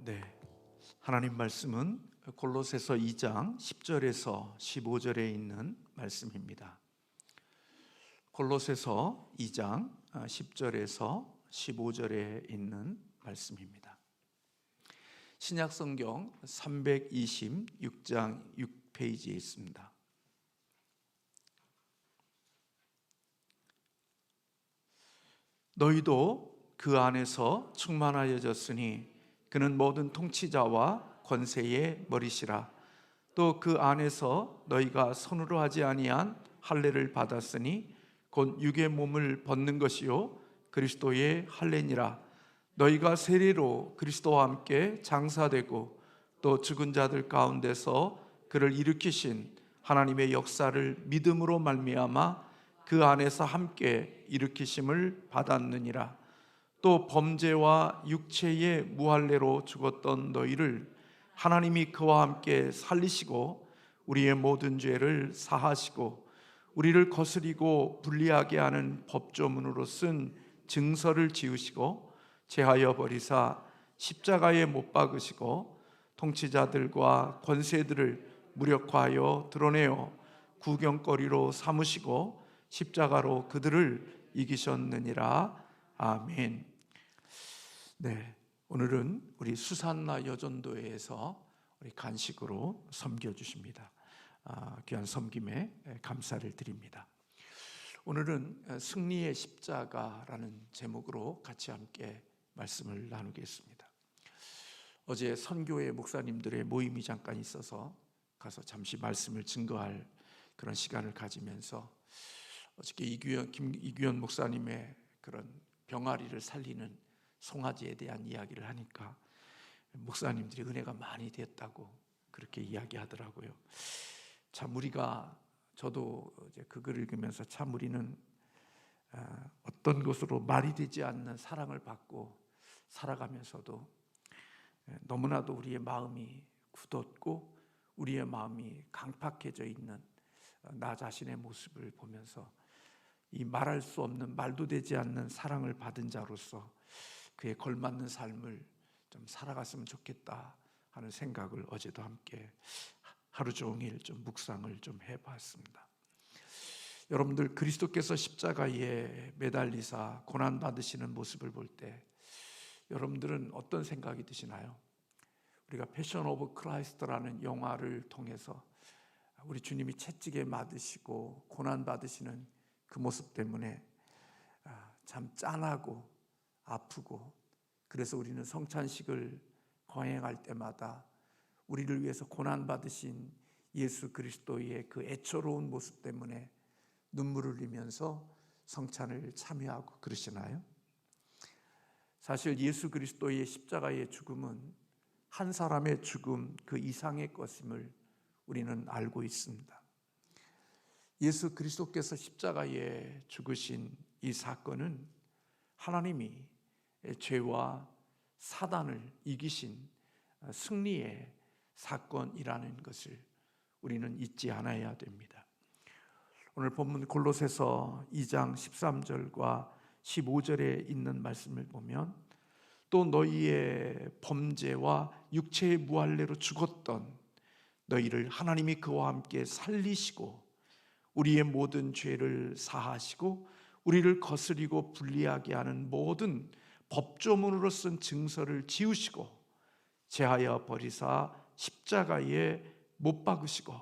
네, 하나님 말씀은 골로새서 2장 10절에서 15절에 있는 말씀입니다. 골로새서 2장 10절에서 15절에 있는 말씀입니다. 신약성경 326장 6페이지에 있습니다. 너희도 그 안에서 충만하여졌으니 그는 모든 통치자와 권세의 머리시라. 또 그 안에서 너희가 손으로 하지 아니한 할례를 받았으니 곧 육의 몸을 벗는 것이요 그리스도의 할례니라. 너희가 세례로 그리스도와 함께 장사되고 또 죽은 자들 가운데서 그를 일으키신 하나님의 역사를 믿음으로 말미암아 그 안에서 함께 일으키심을 받았느니라. 또 범죄와 육체의 무할례로 죽었던 너희를 하나님이 그와 함께 살리시고 우리의 모든 죄를 사하시고 우리를 거스리고 불리하게 하는 법조문으로 쓴 증서를 지우시고 제하여 버리사 십자가에 못 박으시고 통치자들과 권세들을 무력화하여 드러내어 구경거리로 삼으시고 십자가로 그들을 이기셨느니라. 아멘. 네, 오늘은 우리 수산나 여전도회에서 우리 간식으로 섬겨주십니다. 귀한 섬김에 감사를 드립니다. 오늘은 승리의 십자가라는 제목으로 같이 함께 말씀을 나누겠습니다. 어제 선교회 목사님들의 모임이 잠깐 있어서 가서 잠시 말씀을 증거할 그런 시간을 가지면서 어저께 이규현 목사님의 그런 병아리를 살리는 송아지에 대한 이야기를 하니까 목사님들이 은혜가 많이 됐다고 그렇게 이야기하더라고요. 참 우리가 저도 이제 그 글을 읽으면서 참 우리는 어떤 것으로 말이 되지 않는 사랑을 받고 살아가면서도 너무나도 우리의 마음이 굳었고 우리의 마음이 강팍해져 있는 나 자신의 모습을 보면서 이 말할 수 없는 말도 되지 않는 사랑을 받은 자로서 그에 걸맞는 삶을 좀 살아갔으면 좋겠다 하는 생각을 어제도 함께 하루 종일 좀 묵상을 좀 해봤습니다. 여러분들 그리스도께서 십자가에 매달리사 고난 받으시는 모습을 볼 때 여러분들은 어떤 생각이 드시나요? 우리가 패션 오브 크라이스트라는 영화를 통해서 우리 주님이 채찍에 맞으시고 고난 받으시는 그 모습 때문에 참 짠하고 아프고 그래서 우리는 성찬식을 거행할 때마다 우리를 위해서 고난 받으신 예수 그리스도의 그 애처로운 모습 때문에 눈물을 흘리면서 성찬을 참여하고 그러시나요? 사실 예수 그리스도의 십자가의 죽음은 한 사람의 죽음 그 이상의 것임을 우리는 알고 있습니다. 예수 그리스도께서 십자가에 죽으신 이 사건은 하나님이 죄와 사단을 이기신 승리의 사건이라는 것을 우리는 잊지 않아야 됩니다. 오늘 본문 골로새서 2장 13절과 15절에 있는 말씀을 보면 또 너희의 범죄와 육체의 무할례로 죽었던 너희를 하나님이 그와 함께 살리시고 우리의 모든 죄를 사하시고 우리를 거스리고 불리하게 하는 모든 법조문으로 쓴 증서를 지우시고 제하여 버리사 십자가에 못 박으시고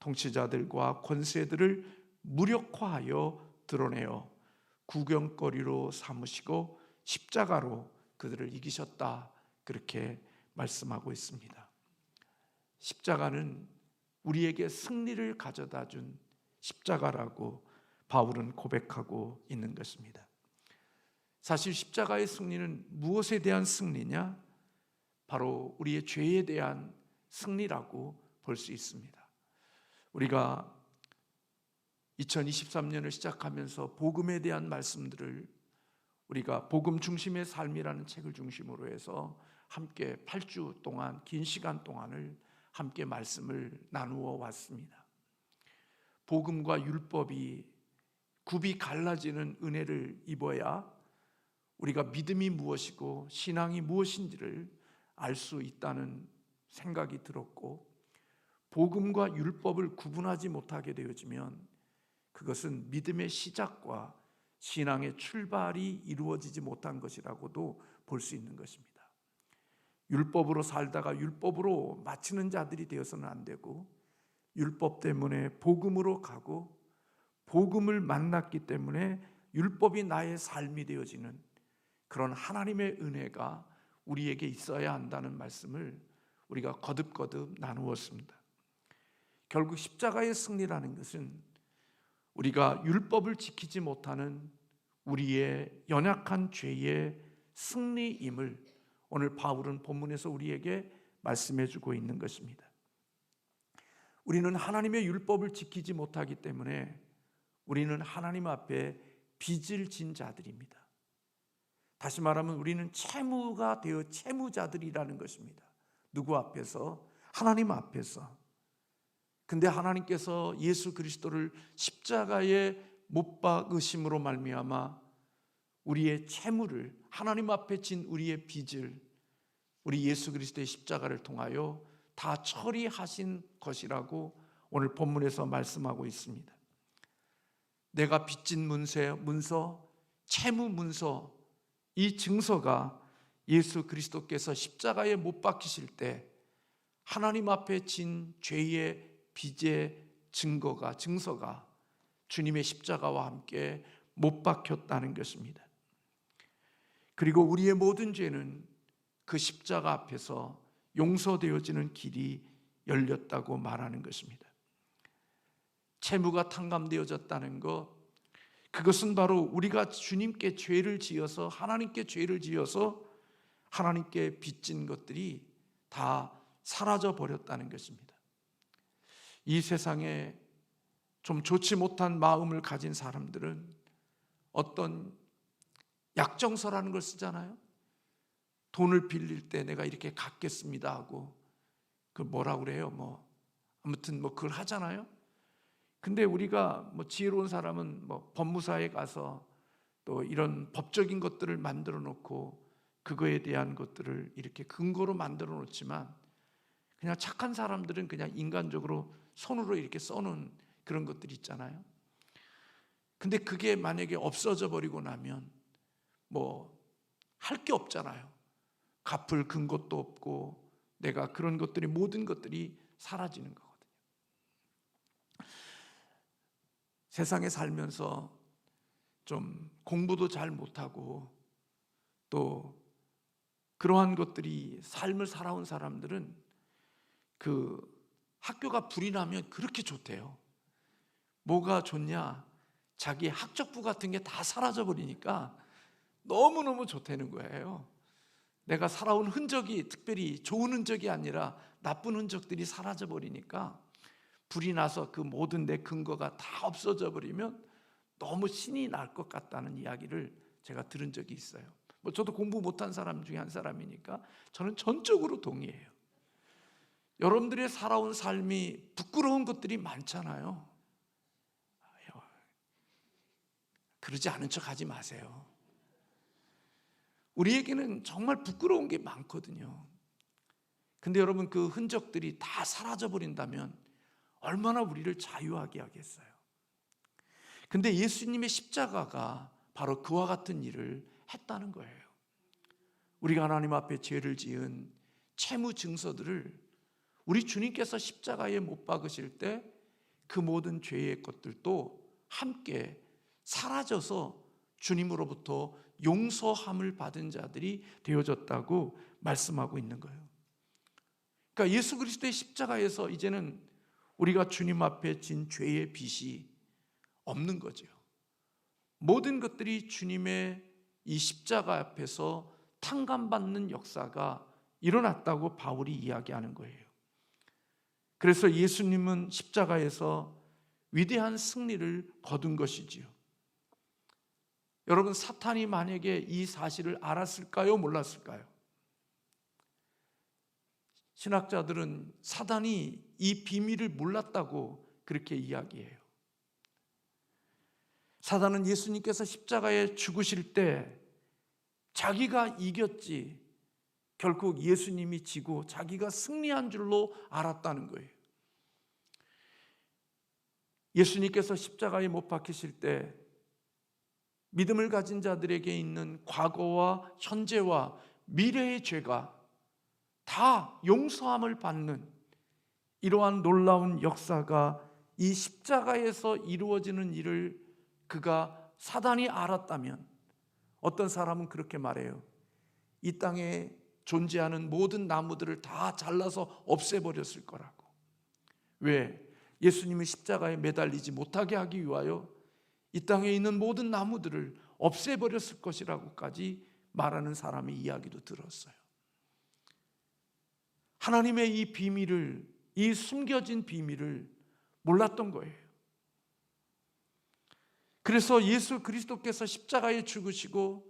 통치자들과 권세들을 무력화하여 드러내어 구경거리로 삼으시고 십자가로 그들을 이기셨다 그렇게 말씀하고 있습니다. 십자가는 우리에게 승리를 가져다 준 십자가라고 바울은 고백하고 있는 것입니다. 사실 십자가의 승리는 무엇에 대한 승리냐? 바로 우리의 죄에 대한 승리라고 볼 수 있습니다. 우리가 2023년을 시작하면서 복음에 대한 말씀들을 우리가 복음 중심의 삶이라는 책을 중심으로 해서 함께 8주 동안 긴 시간 동안을 함께 말씀을 나누어 왔습니다. 복음과 율법이 굽이 갈라지는 은혜를 입어야 우리가 믿음이 무엇이고 신앙이 무엇인지를 알 수 있다는 생각이 들었고, 복음과 율법을 구분하지 못하게 되어지면 그것은 믿음의 시작과 신앙의 출발이 이루어지지 못한 것이라고도 볼 수 있는 것입니다. 율법으로 살다가 율법으로 마치는 자들이 되어서는 안 되고, 율법 때문에 복음으로 가고, 복음을 만났기 때문에 율법이 나의 삶이 되어지는 그런 하나님의 은혜가 우리에게 있어야 한다는 말씀을 우리가 거듭거듭 나누었습니다. 결국 십자가의 승리라는 것은 우리가 율법을 지키지 못하는 우리의 연약한 죄의 승리임을 오늘 바울은 본문에서 우리에게 말씀해 주고 있는 것입니다. 우리는 하나님의 율법을 지키지 못하기 때문에 우리는 하나님 앞에 빚을 진 자들입니다. 다시 말하면 우리는 채무가 되어 채무자들이라는 것입니다. 누구 앞에서? 하나님 앞에서. 근데 하나님께서 예수 그리스도를 십자가에 못 박으심으로 말미암아 우리의 채무를, 하나님 앞에 진 우리의 빚을 우리 예수 그리스도의 십자가를 통하여 다 처리하신 것이라고 오늘 본문에서 말씀하고 있습니다. 내가 빚진 문서, 채무 문서, 이 증서가 예수 그리스도께서 십자가에 못 박히실 때 하나님 앞에 진 죄의 빚의 증서가 주님의 십자가와 함께 못 박혔다는 것입니다. 그리고 우리의 모든 죄는 그 십자가 앞에서 용서되어지는 길이 열렸다고 말하는 것입니다. 채무가 탕감되어졌다는 것, 그것은 바로 우리가 주님께 죄를 지어서, 하나님께 죄를 지어서 하나님께 빚진 것들이 다 사라져 버렸다는 것입니다. 이 세상에 좀 좋지 못한 마음을 가진 사람들은 어떤 약정서라는 걸 쓰잖아요. 돈을 빌릴 때 내가 이렇게 갚겠습니다 하고, 그 뭐라 그래요? 아무튼 그걸 하잖아요. 근데 우리가 지혜로운 사람은 법무사에 가서 또 이런 법적인 것들을 만들어 놓고 그거에 대한 것들을 이렇게 근거로 만들어 놓지만, 그냥 착한 사람들은 그냥 인간적으로 손으로 이렇게 써놓은 그런 것들이 있잖아요. 근데 그게 만약에 없어져 버리고 나면 할 게 없잖아요. 갚을 근거도 없고, 내가 그런 것들이, 모든 것들이 사라지는 거거든요. 세상에 살면서 좀 공부도 잘 못하고 또 그러한 것들이 삶을 살아온 사람들은 그 학교가 불이 나면 그렇게 좋대요. 뭐가 좋냐? 자기 학적부 같은 게 다 사라져 버리니까 너무너무 좋다는 거예요. 내가 살아온 흔적이, 특별히 좋은 흔적이 아니라 나쁜 흔적들이 사라져 버리니까, 불이 나서 그 모든 내 근거가 다 없어져 버리면 너무 신이 날 것 같다는 이야기를 제가 들은 적이 있어요. 저도 공부 못한 사람 중에 한 사람이니까 저는 전적으로 동의해요. 여러분들의 살아온 삶이 부끄러운 것들이 많잖아요. 그러지 않은 척 하지 마세요. 우리에게는 정말 부끄러운 게 많거든요. 근데 여러분, 그 흔적들이 다 사라져 버린다면 얼마나 우리를 자유하게 하겠어요. 근데 예수님의 십자가가 바로 그와 같은 일을 했다는 거예요. 우리가 하나님 앞에 죄를 지은 채무 증서들을 우리 주님께서 십자가에 못 박으실 때 그 모든 죄의 것들도 함께 사라져서 주님으로부터 용서함을 받은 자들이 되어졌다고 말씀하고 있는 거예요. 그러니까 예수 그리스도의 십자가에서 이제는 우리가 주님 앞에 진 죄의 빚이 없는 거죠. 모든 것들이 주님의 이 십자가 앞에서 탕감받는 역사가 일어났다고 바울이 이야기하는 거예요. 그래서 예수님은 십자가에서 위대한 승리를 거둔 것이지요. 여러분, 사탄이 만약에 이 사실을 알았을까요? 몰랐을까요? 신학자들은 사단이 이 비밀을 몰랐다고 그렇게 이야기해요. 사단은 예수님께서 십자가에 죽으실 때 자기가 이겼지, 결국 예수님이 지고 자기가 승리한 줄로 알았다는 거예요. 예수님께서 십자가에 못 박히실 때 믿음을 가진 자들에게 있는 과거와 현재와 미래의 죄가 다 용서함을 받는 이러한 놀라운 역사가 이 십자가에서 이루어지는 일을 그가 사단이 알았다면, 어떤 사람은 그렇게 말해요. 이 땅에 존재하는 모든 나무들을 다 잘라서 없애버렸을 거라고. 왜? 예수님이 십자가에 매달리지 못하게 하기 위하여 이 땅에 있는 모든 나무들을 없애버렸을 것이라고까지 말하는 사람의 이야기도 들었어요. 하나님의 이 비밀을, 이 숨겨진 비밀을 몰랐던 거예요. 그래서 예수 그리스도께서 십자가에 죽으시고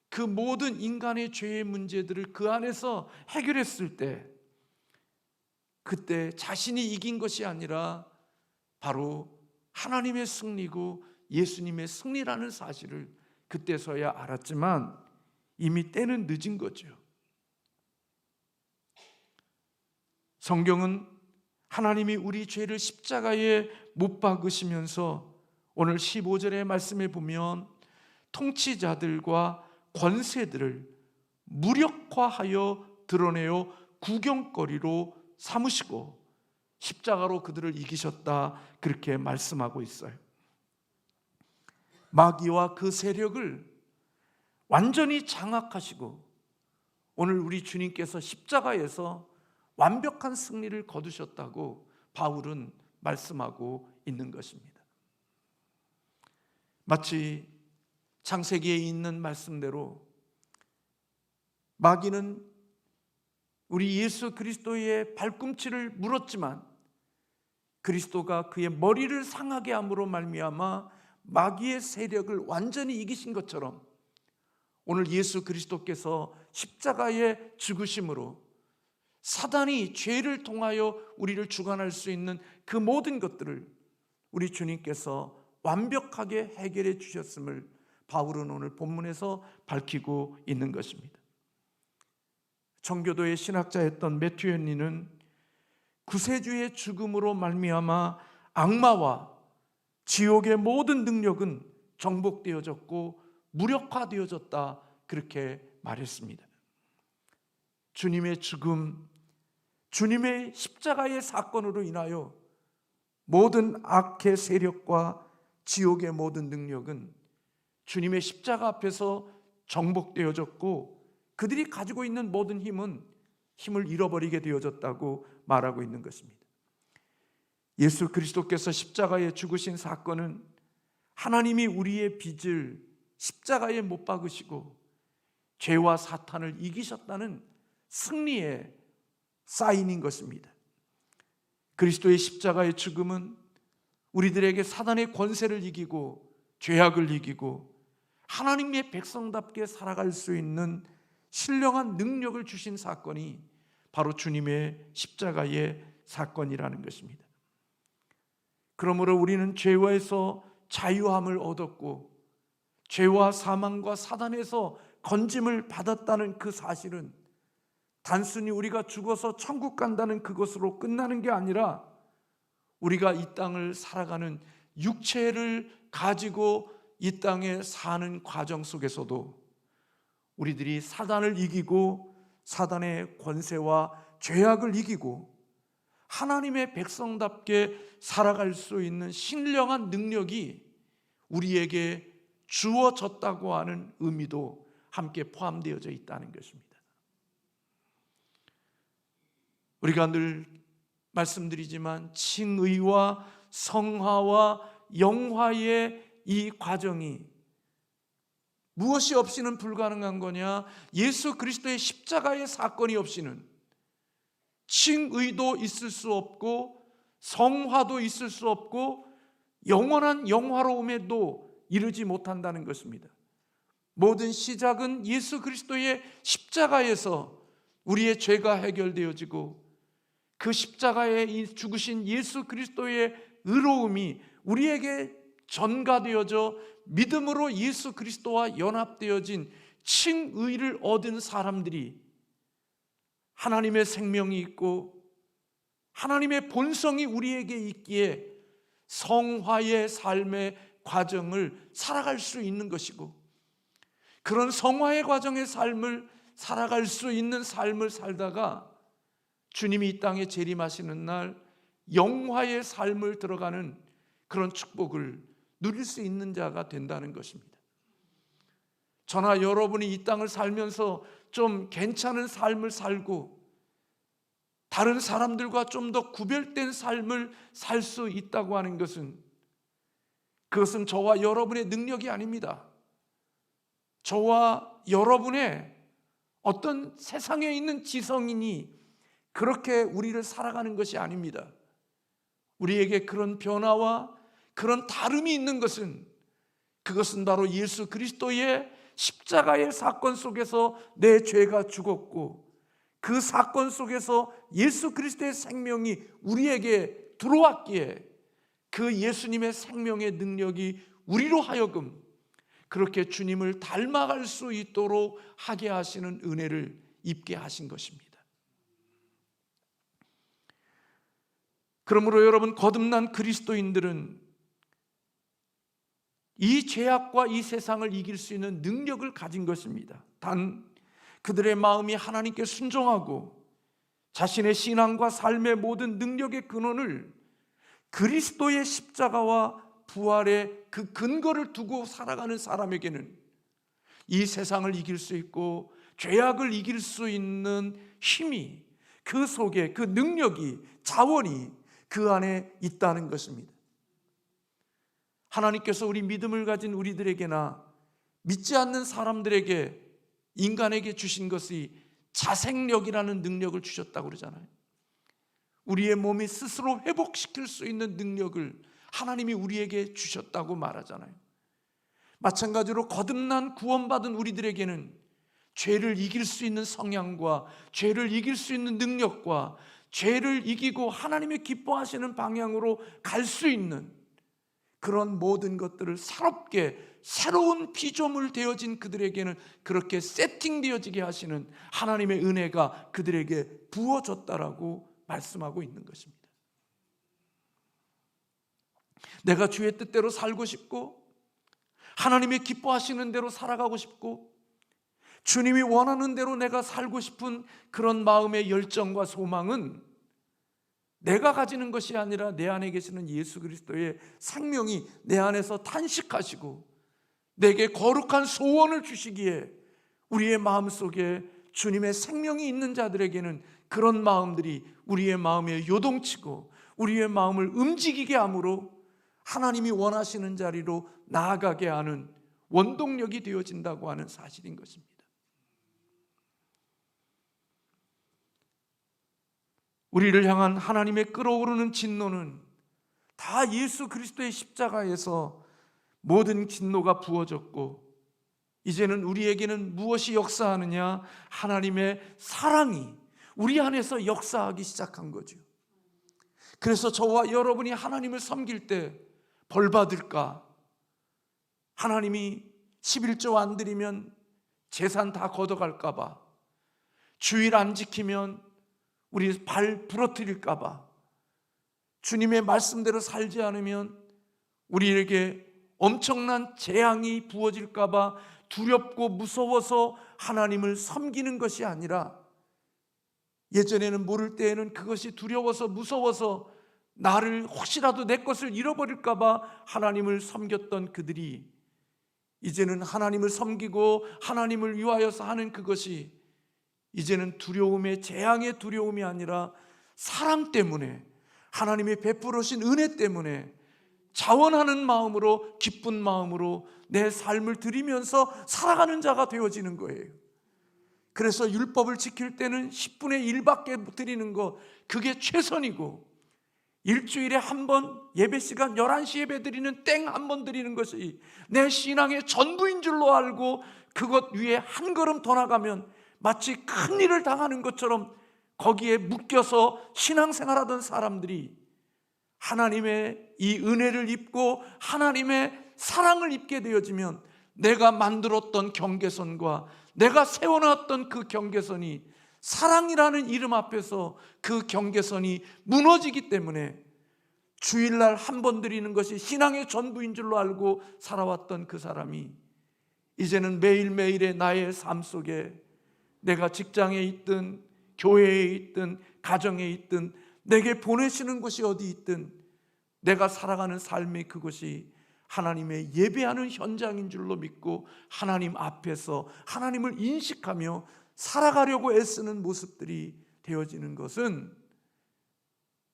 그 모든 인간의 죄의 문제들을 그 안에서 해결했을 때, 그때 자신이 이긴 것이 아니라 바로 하나님의 승리고 예수님의 승리라는 사실을 그때서야 알았지만 이미 때는 늦은 거죠. 성경은 하나님이 우리 죄를 십자가에 못 박으시면서 오늘 15절의 말씀에 보면 통치자들과 권세들을 무력화하여 드러내어 구경거리로 삼으시고 십자가로 그들을 이기셨다, 그렇게 말씀하고 있어요. 마귀와 그 세력을 완전히 장악하시고 오늘 우리 주님께서 십자가에서 완벽한 승리를 거두셨다고 바울은 말씀하고 있는 것입니다. 마치 창세기에 있는 말씀대로 마귀는 우리 예수 그리스도의 발꿈치를 물었지만 그리스도가 그의 머리를 상하게 함으로 말미암아 마귀의 세력을 완전히 이기신 것처럼 오늘 예수 그리스도께서 십자가에 죽으심으로 사단이 죄를 통하여 우리를 주관할 수 있는 그 모든 것들을 우리 주님께서 완벽하게 해결해 주셨음을 바울은 오늘 본문에서 밝히고 있는 것입니다. 청교도의 신학자였던 매튜 헨리는 구세주의 죽음으로 말미암아 악마와 지옥의 모든 능력은 정복되어졌고 무력화되어졌다, 그렇게 말했습니다. 주님의 죽음, 주님의 십자가의 사건으로 인하여 모든 악의 세력과 지옥의 모든 능력은 주님의 십자가 앞에서 정복되어졌고 그들이 가지고 있는 모든 힘을 잃어버리게 되어졌다고 말하고 있는 것입니다. 예수 그리스도께서 십자가에 죽으신 사건은 하나님이 우리의 빚을 십자가에 못 박으시고 죄와 사탄을 이기셨다는 승리의 사인인 것입니다. 그리스도의 십자가의 죽음은 우리들에게 사단의 권세를 이기고 죄악을 이기고 하나님의 백성답게 살아갈 수 있는 신령한 능력을 주신 사건이 바로 주님의 십자가의 사건이라는 것입니다. 그러므로 우리는 죄에서 자유함을 얻었고 죄와 사망과 사단에서 건짐을 받았다는 그 사실은 단순히 우리가 죽어서 천국 간다는 그것으로 끝나는 게 아니라 우리가 이 땅을 살아가는 육체를 가지고 이 땅에 사는 과정 속에서도 우리들이 사단을 이기고 사단의 권세와 죄악을 이기고 하나님의 백성답게 살아갈 수 있는 신령한 능력이 우리에게 주어졌다고 하는 의미도 함께 포함되어져 있다는 것입니다. 우리가 늘 말씀드리지만 칭의와 성화와 영화의 이 과정이 무엇이 없이는 불가능한 거냐? 예수 그리스도의 십자가의 사건이 없이는 칭의도 있을 수 없고 성화도 있을 수 없고 영원한 영화로움에도 이르지 못한다는 것입니다. 모든 시작은 예수 그리스도의 십자가에서 우리의 죄가 해결되어지고 그 십자가에 죽으신 예수 그리스도의 의로움이 우리에게 전가되어져 믿음으로 예수 그리스도와 연합되어진 칭의를 얻은 사람들이 하나님의 생명이 있고 하나님의 본성이 우리에게 있기에 성화의 삶의 과정을 살아갈 수 있는 것이고, 그런 성화의 과정의 삶을 살아갈 수 있는 삶을 살다가 주님이 이 땅에 재림하시는 날 영화의 삶을 들어가는 그런 축복을 누릴 수 있는 자가 된다는 것입니다. 저나 여러분이 이 땅을 살면서 좀 괜찮은 삶을 살고 다른 사람들과 좀 더 구별된 삶을 살 수 있다고 하는 것은, 그것은 저와 여러분의 능력이 아닙니다. 저와 여러분의 어떤 세상에 있는 지성인이 그렇게 우리를 살아가는 것이 아닙니다. 우리에게 그런 변화와 그런 다름이 있는 것은, 그것은 바로 예수 그리스도의 십자가의 사건 속에서 내 죄가 죽었고, 그 사건 속에서 예수 그리스도의 생명이 우리에게 들어왔기에 그 예수님의 생명의 능력이 우리로 하여금 그렇게 주님을 닮아갈 수 있도록 하게 하시는 은혜를 입게 하신 것입니다. 그러므로 여러분, 거듭난 그리스도인들은 이 죄악과 이 세상을 이길 수 있는 능력을 가진 것입니다. 단 그들의 마음이 하나님께 순종하고 자신의 신앙과 삶의 모든 능력의 근원을 그리스도의 십자가와 부활의 그 근거를 두고 살아가는 사람에게는 이 세상을 이길 수 있고 죄악을 이길 수 있는 힘이, 그 속에 그 능력이, 자원이 그 안에 있다는 것입니다. 하나님께서 우리 믿음을 가진 우리들에게나 믿지 않는 사람들에게, 인간에게 주신 것이 자생력이라는 능력을 주셨다고 그러잖아요. 우리의 몸이 스스로 회복시킬 수 있는 능력을 하나님이 우리에게 주셨다고 말하잖아요. 마찬가지로 거듭난 구원받은 우리들에게는 죄를 이길 수 있는 성향과 죄를 이길 수 있는 능력과 죄를 이기고 하나님의 기뻐하시는 방향으로 갈 수 있는 그런 모든 것들을 새롭게, 새로운 피조물 되어진 그들에게는 그렇게 세팅되어지게 하시는 하나님의 은혜가 그들에게 부어졌다라고 말씀하고 있는 것입니다. 내가 주의 뜻대로 살고 싶고 하나님의 기뻐하시는 대로 살아가고 싶고 주님이 원하는 대로 내가 살고 싶은 그런 마음의 열정과 소망은 내가 가지는 것이 아니라 내 안에 계시는 예수 그리스도의 생명이 내 안에서 탄식하시고 내게 거룩한 소원을 주시기에 우리의 마음속에 주님의 생명이 있는 자들에게는 그런 마음들이 우리의 마음에 요동치고 우리의 마음을 움직이게 함으로 하나님이 원하시는 자리로 나아가게 하는 원동력이 되어진다고 하는 사실인 것입니다. 우리를 향한 하나님의 끓어오르는 진노는 다 예수 그리스도의 십자가에서 모든 진노가 부어졌고, 이제는 우리에게는 무엇이 역사하느냐? 하나님의 사랑이 우리 안에서 역사하기 시작한 거죠. 그래서 저와 여러분이 하나님을 섬길 때 벌 받을까? 하나님이 11조 안 드리면 재산 다 걷어갈까 봐, 주일 안 지키면 우리 발 부러뜨릴까 봐, 주님의 말씀대로 살지 않으면 우리에게 엄청난 재앙이 부어질까 봐 두렵고 무서워서 하나님을 섬기는 것이 아니라, 예전에는 모를 때에는 그것이 두려워서 무서워서 나를 혹시라도 내 것을 잃어버릴까 봐 하나님을 섬겼던 그들이 이제는 하나님을 섬기고 하나님을 위하여서 하는 그것이 이제는 두려움의, 재앙의 두려움이 아니라 사랑 때문에, 하나님이 베풀으신 은혜 때문에 자원하는 마음으로, 기쁜 마음으로 내 삶을 드리면서 살아가는 자가 되어지는 거예요. 그래서 율법을 지킬 때는 10분의 1밖에 드리는 것, 그게 최선이고, 일주일에 한 번 예배 시간 11시 예배 드리는 땡 한 번 드리는 것이 내 신앙의 전부인 줄로 알고 그것 위에 한 걸음 더 나가면 마치 큰 일을 당하는 것처럼 거기에 묶여서 신앙생활하던 사람들이 하나님의 이 은혜를 입고 하나님의 사랑을 입게 되어지면 내가 만들었던 경계선과 내가 세워놨던 그 경계선이 사랑이라는 이름 앞에서 그 경계선이 무너지기 때문에 주일날 한 번 드리는 것이 신앙의 전부인 줄로 알고 살아왔던 그 사람이 이제는 매일매일의 나의 삶 속에 내가 직장에 있든 교회에 있든 가정에 있든 내게 보내시는 곳이 어디 있든 내가 살아가는 삶의 그것이 하나님의 예배하는 현장인 줄로 믿고 하나님 앞에서 하나님을 인식하며 살아가려고 애쓰는 모습들이 되어지는 것은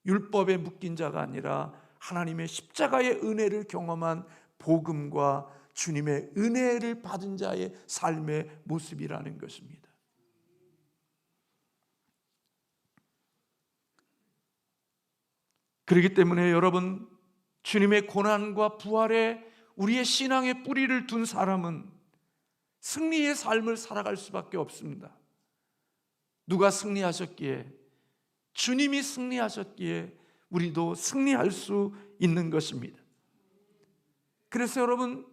율법에 묶인 자가 아니라 하나님의 십자가의 은혜를 경험한 복음과 주님의 은혜를 받은 자의 삶의 모습이라는 것입니다. 그렇기 때문에 여러분, 주님의 고난과 부활에 우리의 신앙의 뿌리를 둔 사람은 승리의 삶을 살아갈 수밖에 없습니다. 누가 승리하셨기에? 주님이 승리하셨기에 우리도 승리할 수 있는 것입니다. 그래서 여러분,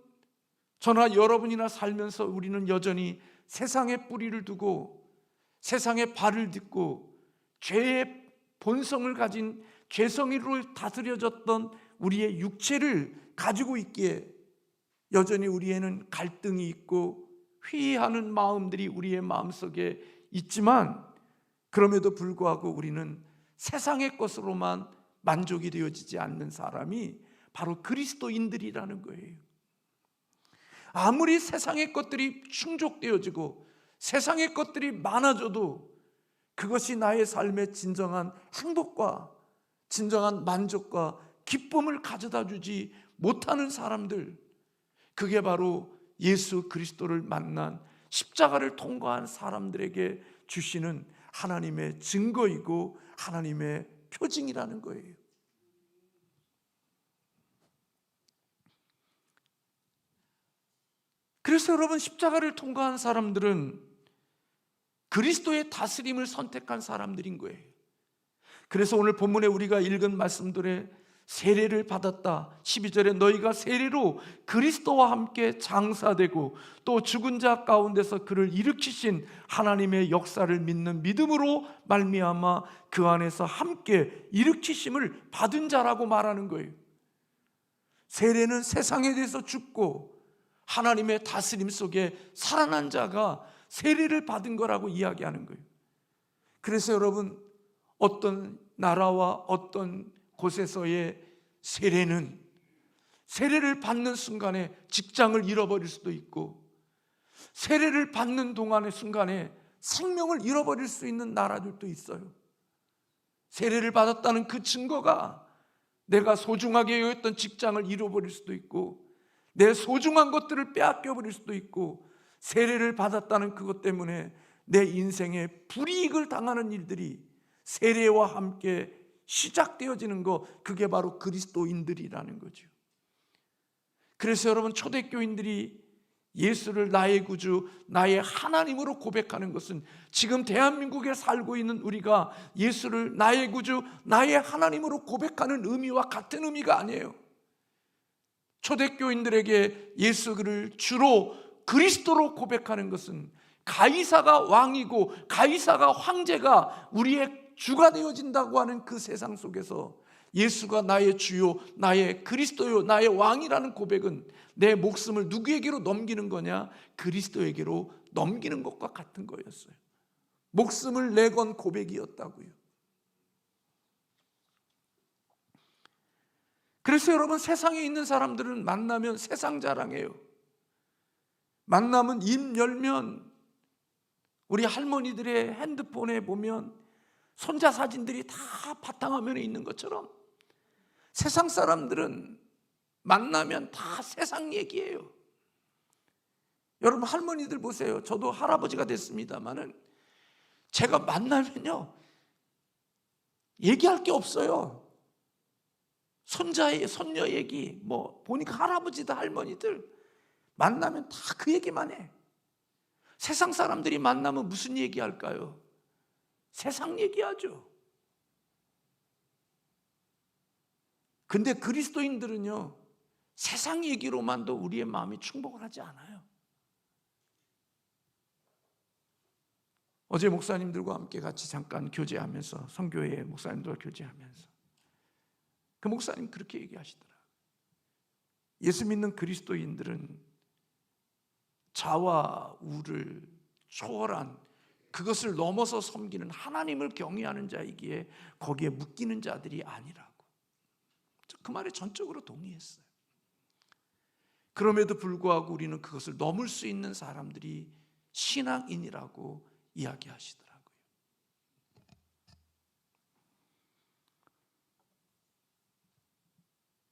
저나 여러분이나 살면서 우리는 여전히 세상에 뿌리를 두고 세상에 발을 딛고 죄의 본성을 가진 죄성으로 다스려졌던 우리의 육체를 가지고 있기에 여전히 우리에는 갈등이 있고 회의하는 마음들이 우리의 마음속에 있지만, 그럼에도 불구하고 우리는 세상의 것으로만 만족이 되어지지 않는 사람이 바로 그리스도인들이라는 거예요. 아무리 세상의 것들이 충족되어지고 세상의 것들이 많아져도 그것이 나의 삶의 진정한 행복과 진정한 만족과 기쁨을 가져다 주지 못하는 사람들, 그게 바로 예수 그리스도를 만난 십자가를 통과한 사람들에게 주시는 하나님의 증거이고 하나님의 표징이라는 거예요. 그래서 여러분, 십자가를 통과한 사람들은 그리스도의 다스림을 선택한 사람들인 거예요. 그래서 오늘 본문에 우리가 읽은 말씀들에 세례를 받았다, 12절에 너희가 세례로 그리스도와 함께 장사되고 또 죽은 자 가운데서 그를 일으키신 하나님의 역사를 믿는 믿음으로 말미암아 그 안에서 함께 일으키심을 받은 자라고 말하는 거예요. 세례는 세상에 대해서 죽고 하나님의 다스림 속에 살아난 자가 세례를 받은 거라고 이야기하는 거예요. 그래서 여러분, 어떤 나라와 어떤 곳에서의 세례는 세례를 받는 순간에 직장을 잃어버릴 수도 있고, 세례를 받는 동안의 순간에 생명을 잃어버릴 수 있는 나라들도 있어요. 세례를 받았다는 그 증거가 내가 소중하게 여겼던 직장을 잃어버릴 수도 있고 내 소중한 것들을 빼앗겨 버릴 수도 있고, 세례를 받았다는 그것 때문에 내 인생에 불이익을 당하는 일들이 세례와 함께 시작되어지는 것, 그게 바로 그리스도인들이라는 거죠. 그래서 여러분, 초대교인들이 예수를 나의 구주, 나의 하나님으로 고백하는 것은 지금 대한민국에 살고 있는 우리가 예수를 나의 구주, 나의 하나님으로 고백하는 의미와 같은 의미가 아니에요. 초대교인들에게 예수를 주로 그리스도로 고백하는 것은 가이사가 왕이고 가이사가 황제가 우리의 주가 되어진다고 하는 그 세상 속에서 예수가 나의 주요, 나의 그리스도요, 나의 왕이라는 고백은 내 목숨을 누구에게로 넘기는 거냐? 그리스도에게로 넘기는 것과 같은 거였어요. 목숨을 내건 고백이었다고요. 그래서 여러분, 세상에 있는 사람들은 만나면 세상 자랑해요. 만나면 입 열면 우리 할머니들의 핸드폰에 보면 손자 사진들이 다 바탕화면에 있는 것처럼 세상 사람들은 만나면 다 세상 얘기예요. 여러분, 할머니들 보세요. 저도 할아버지가 됐습니다마는 제가 만나면요 얘기할 게 없어요. 손자의 손녀 얘기, 뭐 보니까 할아버지다 할머니들 만나면 다 그 얘기만 해. 세상 사람들이 만나면 무슨 얘기할까요? 세상 얘기하죠. 근데 그리스도인들은요 세상 얘기로만도 우리의 마음이 충복을 하지 않아요. 어제 목사님들과 함께 같이 잠깐 교제하면서, 선교회 목사님들과 교제하면서 그 목사님 그렇게 얘기하시더라. 예수 믿는 그리스도인들은 자와 우를 초월한, 그것을 넘어서 섬기는 하나님을 경외하는 자이기에 거기에 묶이는 자들이 아니라고. 그 말에 전적으로 동의했어요. 그럼에도 불구하고 우리는 그것을 넘을 수 있는 사람들이 신앙인이라고 이야기하시더라고요.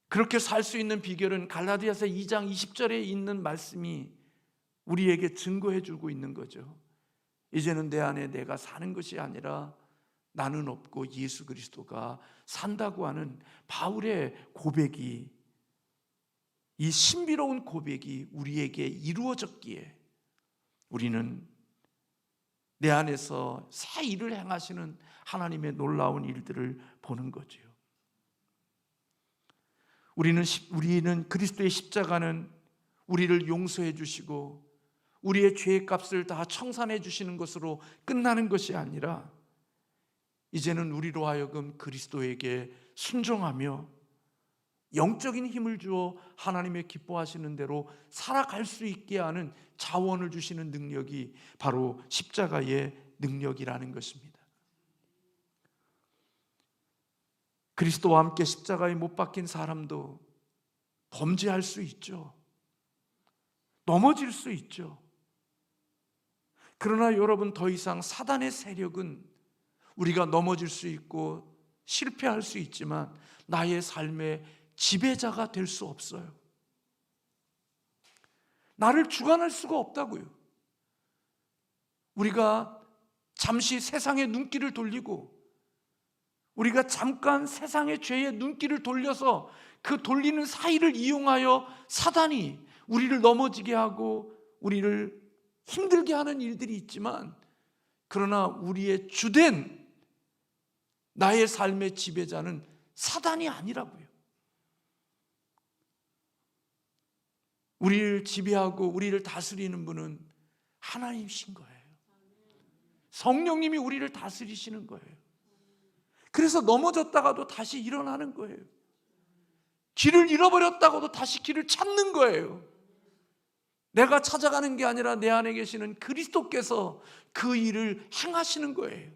그렇게 살 수 있는 비결은 갈라디아서 2장 20절에 있는 말씀이 우리에게 증거해 주고 있는 거죠. 이제는 내 안에 내가 사는 것이 아니라 나는 없고 예수 그리스도가 산다고 하는 바울의 고백이, 이 신비로운 고백이 우리에게 이루어졌기에 우리는 내 안에서 새 일을 행하시는 하나님의 놀라운 일들을 보는 거죠. 우리는 그리스도의 십자가는 우리를 용서해 주시고 우리의 죄의 값을 다 청산해 주시는 것으로 끝나는 것이 아니라 이제는 우리로 하여금 그리스도에게 순종하며 영적인 힘을 주어 하나님의 기뻐하시는 대로 살아갈 수 있게 하는 자원을 주시는 능력이 바로 십자가의 능력이라는 것입니다. 그리스도와 함께 십자가에 못 박힌 사람도 범죄할 수 있죠. 넘어질 수 있죠. 그러나 여러분, 더 이상 사단의 세력은 우리가 넘어질 수 있고 실패할 수 있지만 나의 삶의 지배자가 될 수 없어요. 나를 주관할 수가 없다고요. 우리가 잠시 세상의 눈길을 돌리고, 우리가 잠깐 세상의 죄의 눈길을 돌려서 그 돌리는 사이를 이용하여 사단이 우리를 넘어지게 하고 우리를 힘들게 하는 일들이 있지만, 그러나 우리의 주된 나의 삶의 지배자는 사단이 아니라고요. 우리를 지배하고 우리를 다스리는 분은 하나님이신 거예요. 성령님이 우리를 다스리시는 거예요. 그래서 넘어졌다가도 다시 일어나는 거예요. 길을 잃어버렸다가도 다시 길을 찾는 거예요. 내가 찾아가는 게 아니라 내 안에 계시는 그리스도께서 그 일을 행하시는 거예요.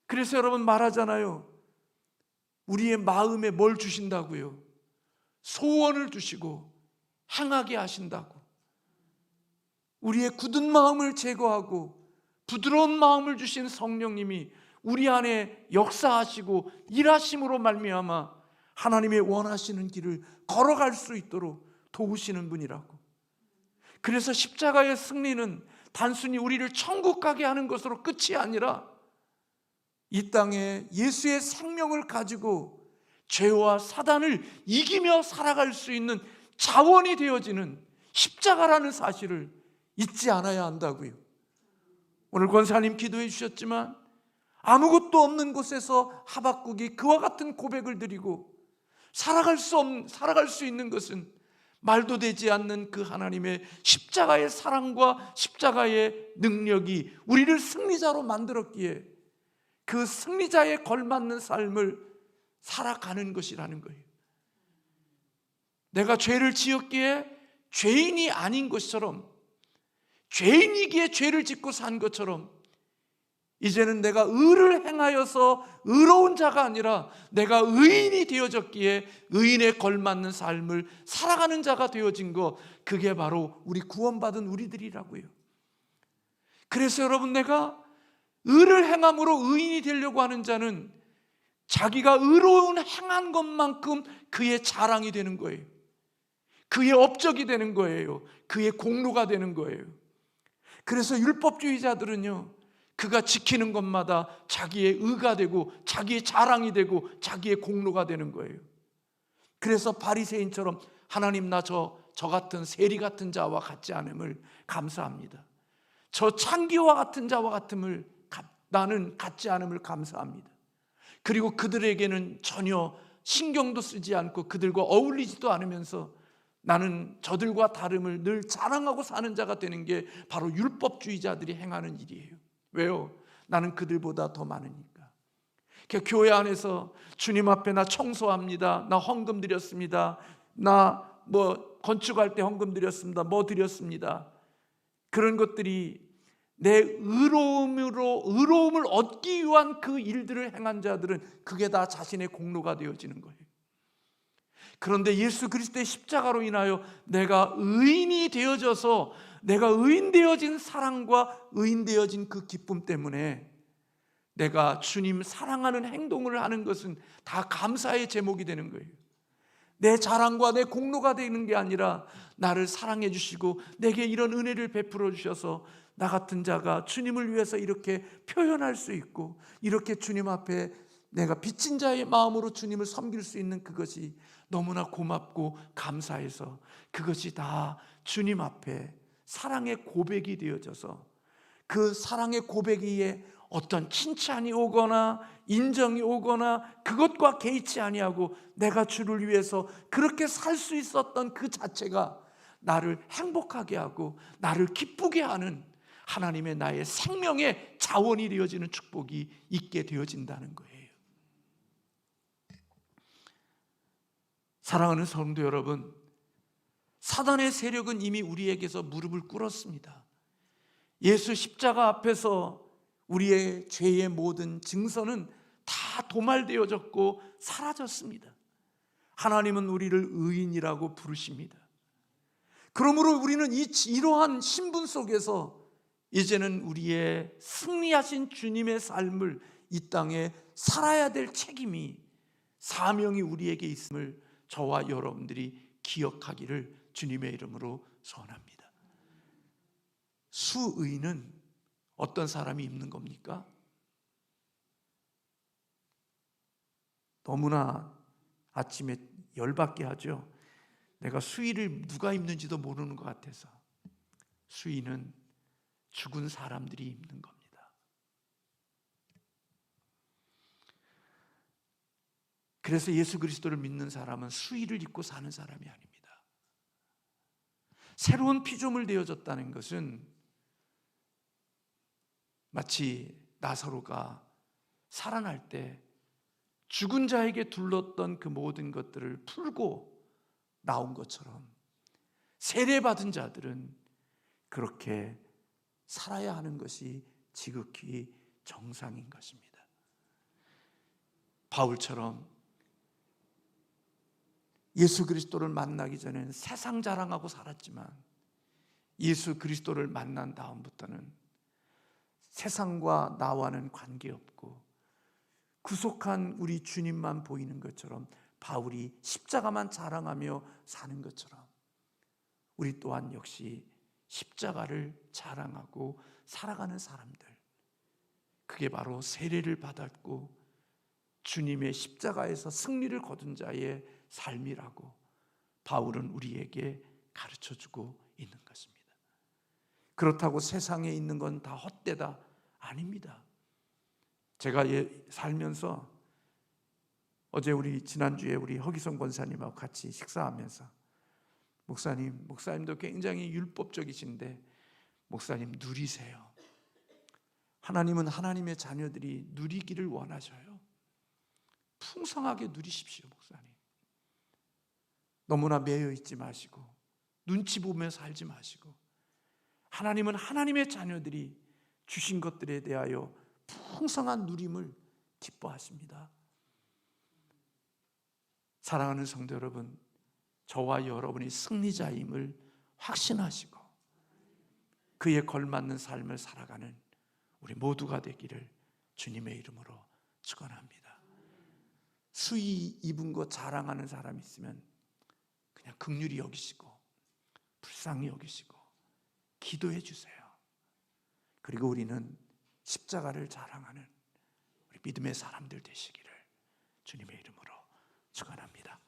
그래서 여러분 말하잖아요. 우리의 마음에 뭘 주신다고요? 소원을 주시고 행하게 하신다고. 우리의 굳은 마음을 제거하고 부드러운 마음을 주신 성령님이 우리 안에 역사하시고 일하심으로 말미암아 하나님의 원하시는 길을 걸어갈 수 있도록 도우시는 분이라고. 그래서 십자가의 승리는 단순히 우리를 천국 가게 하는 것으로 끝이 아니라 이 땅에 예수의 생명을 가지고 죄와 사단을 이기며 살아갈 수 있는 자원이 되어지는 십자가라는 사실을 잊지 않아야 한다고요. 오늘 권사님 기도해 주셨지만 아무것도 없는 곳에서 하박국이 그와 같은 고백을 드리고 살아갈 수 있는 것은 말도 되지 않는 그 하나님의 십자가의 사랑과 십자가의 능력이 우리를 승리자로 만들었기에 그 승리자에 걸맞는 삶을 살아가는 것이라는 거예요. 내가 죄를 지었기에 죄인이 아닌 것처럼, 죄인이기에 죄를 짓고 산 것처럼 이제는 내가 의를 행하여서 의로운 자가 아니라 내가 의인이 되어졌기에 의인에 걸맞는 삶을 살아가는 자가 되어진 것, 그게 바로 우리 구원받은 우리들이라고요. 그래서 여러분, 내가 의를 행함으로 의인이 되려고 하는 자는 자기가 의로운 행한 것만큼 그의 자랑이 되는 거예요. 그의 업적이 되는 거예요. 그의 공로가 되는 거예요. 그래서 율법주의자들은요, 그가 지키는 것마다 자기의 의가 되고 자기의 자랑이 되고 자기의 공로가 되는 거예요. 그래서 바리새인처럼 하나님, 나 저 같은 세리 같은 자와 같지 않음을 감사합니다. 저 창기와 같은 자와 같음을 나는 같지 않음을 감사합니다. 그리고 그들에게는 전혀 신경도 쓰지 않고 그들과 어울리지도 않으면서 나는 저들과 다름을 늘 자랑하고 사는 자가 되는 게 바로 율법주의자들이 행하는 일이에요. 왜요? 나는 그들보다 더 많으니까. 교회 안에서 주님 앞에 나 청소합니다, 나 헌금 드렸습니다, 나 건축할 때 헌금 드렸습니다, 드렸습니다. 그런 것들이 내 의로움을 얻기 위한 그 일들을 행한 자들은 그게 다 자신의 공로가 되어지는 거예요. 그런데 예수 그리스도의 십자가로 인하여 내가 의인이 되어져서, 내가 의인 되어진 사랑과 의인 되어진 그 기쁨 때문에 내가 주님 사랑하는 행동을 하는 것은 다 감사의 제목이 되는 거예요. 내 자랑과 내 공로가 되는 게 아니라 나를 사랑해 주시고 내게 이런 은혜를 베풀어 주셔서 나 같은 자가 주님을 위해서 이렇게 표현할 수 있고, 이렇게 주님 앞에 내가 빚진 자의 마음으로 주님을 섬길 수 있는 그것이 너무나 고맙고 감사해서, 그것이 다 주님 앞에 사랑의 고백이 되어져서, 그 사랑의 고백 위에 어떤 칭찬이 오거나 인정이 오거나 그것과 개의치 아니하고 내가 주를 위해서 그렇게 살 수 있었던 그 자체가 나를 행복하게 하고 나를 기쁘게 하는 하나님의 나의 생명의 자원이 되어지는 축복이 있게 되어진다는 거예요. 사랑하는 성도 여러분, 사단의 세력은 이미 우리에게서 무릎을 꿇었습니다. 예수 십자가 앞에서 우리의 죄의 모든 증서는 다 도말되어졌고 사라졌습니다. 하나님은 우리를 의인이라고 부르십니다. 그러므로 우리는 이러한 신분 속에서 이제는 우리의 승리하신 주님의 삶을 이 땅에 살아야 될 책임이, 사명이 우리에게 있음을 저와 여러분들이 기억하기를 주님의 이름으로 소원합니다. 수의는 어떤 사람이 입는 겁니까? 너무나 아침에 열받게 하죠. 내가 수의를 누가 입는지도 모르는 것 같아서. 수의는 죽은 사람들이 입는 겁니다. 그래서 예수 그리스도를 믿는 사람은 수의를 입고 사는 사람이 아닙니다. 새로운 피조물 되어졌다는 것은 마치 나사로가 살아날 때 죽은 자에게 둘렀던 그 모든 것들을 풀고 나온 것처럼, 세례받은 자들은 그렇게 살아야 하는 것이 지극히 정상인 것입니다. 바울처럼 예수 그리스도를 만나기 전에는 세상 자랑하고 살았지만 예수 그리스도를 만난 다음부터는 세상과 나와는 관계없고 구속한 우리 주님만 보이는 것처럼, 바울이 십자가만 자랑하며 사는 것처럼 우리 또한 역시 십자가를 자랑하고 살아가는 사람들, 그게 바로 세례를 받았고 주님의 십자가에서 승리를 거둔 자의 삶이라고 바울은 우리에게 가르쳐주고 있는 것입니다. 그렇다고 세상에 있는 건 다 헛되다? 아닙니다. 제가 살면서 어제 지난주에 우리 허기성 권사님하고 같이 식사하면서 목사님도 굉장히 율법적이신데 목사님 누리세요. 하나님은 하나님의 자녀들이 누리기를 원하셔요. 풍성하게 누리십시오. 목사님, 너무나 매여 있지 마시고 눈치 보며 살지 마시고, 하나님은 하나님의 자녀들이 주신 것들에 대하여 풍성한 누림을 기뻐하십니다. 사랑하는 성도 여러분, 저와 여러분이 승리자임을 확신하시고 그에 걸맞는 삶을 살아가는 우리 모두가 되기를 주님의 이름으로 축원합니다. 수의 입은 거 자랑하는 사람이 있으면 그냥 긍휼히 여기시고 불쌍히 여기시고 기도해 주세요. 그리고 우리는 십자가를 자랑하는 우리 믿음의 사람들 되시기를 주님의 이름으로 축원합니다.